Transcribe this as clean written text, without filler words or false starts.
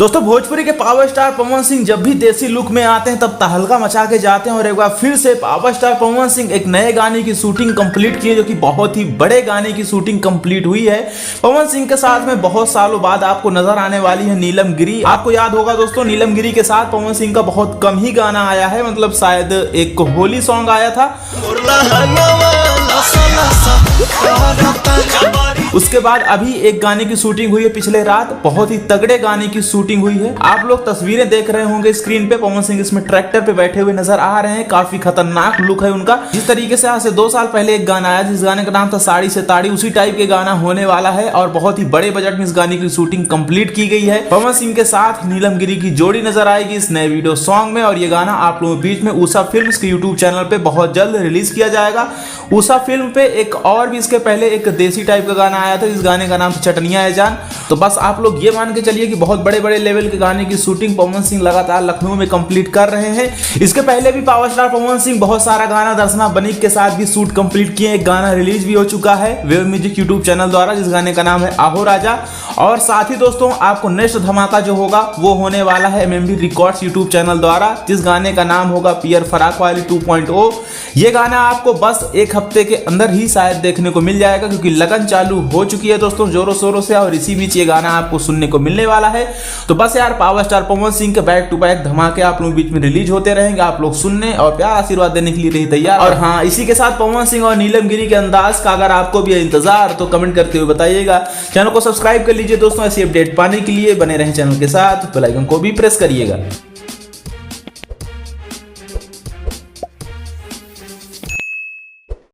दोस्तों भोजपुरी के power star Pawan Singh जब भी देसी लुक में आते हैं तब तहलका मचा के जाते हैं और एक बार फिर से पावर स्टार पवन सिंह एक नए गाने की शूटिंग कंप्लीट की है, जो कि बहुत ही बड़े गाने की शूटिंग कंप्लीट हुई है। पवन सिंह के साथ में बहुत सालों बाद आपको नजर आने वाली है नीलम गिरी। आपको याद होगा दोस्तों, नीलम गिरी के साथ पवन सिंह का बहुत कम ही गाना आया है, मतलब शायद एक होली सॉन्ग आया था। उसके बाद अभी एक गाने की शूटिंग हुई है पिछले रात, बहुत ही तगड़े गाने की शूटिंग हुई है। आप लोग तस्वीरें देख रहे होंगे स्क्रीन पे, पवन सिंह इसमें ट्रैक्टर पे बैठे हुए नजर आ रहे हैं। काफी खतरनाक लुक है उनका। जिस तरीके से आज से 2 साल पहले एक गाना आया जिस गाने का नाम था साड़ी से ताड़ी, उसी टाइप के गाना होने वाला है और बहुत ही बड़े बजट में इस गाने की शूटिंग कंप्लीट की गई है। पवन सिंह के साथ नीलम गिरी की जोड़ी नजर आएगी इस नए वीडियो सॉन्ग में और ये गाना आप लोगों के बीच में उषा फिल्म्स के यूट्यूब चैनल पे बहुत जल्द रिलीज किया जाएगा। उषा फिल्म पे एक और भी इसके पहले एक देसी टाइप का गाना आया था, इस गाने का नाम चटनिया है जान। तो बस आप लोग ये मान के चलिए कि बहुत बड़े बड़े लेवल के गाने की शूटिंग पवन सिंह लगातार लखनऊ में कंप्लीट कर रहे हैं। इसके पहले भी पावर स्टार पवन सिंह बहुत सारा गाना दर्शना बनीक के साथ भी शूट कंप्लीट किए। एक गाना रिलीज भी हो चुका है वेव म्यूजिक यूट्यूब चैनल द्वारा, जिस गाने का नाम है आहो राजा। और साथ ही दोस्तों आपको नेक्स्ट धमाका जो होगा वो होने वाला है एमएमडी रिकॉर्ड्स यूट्यूब चैनल द्वारा, जिस गाने का नाम होगा पियर फराक वाली 2.0। ये गाना आपको बस एक हफ्ते के अंदर ही शायद देखने को मिल जाएगा, क्योंकि लगन चालू हो चुकी है दोस्तों जोरों शोरों से और इसी बीच ये गाना आपको सुनने को मिलने वाला है। तो बस यार पावर स्टार पवन सिंह के बैक टू बैक धमाके आप लोगों के बीच में रिलीज होते रहेंगे। आप लोग सुनने और प्यार आशीर्वाद देने के लिए रही तैयार। और हाँ, इसी के साथ पवन सिंह और नीलम गिरी के अंदाज का अगर आपको भी इंतजार तो कमेंट करते हुए बताइएगा। चैनल को सब्सक्राइब कर लीजिए दोस्तों, ऐसी अपडेट पाने के लिए बने रहें चैनल के साथ, बेल आइकन को भी प्रेस करिएगा।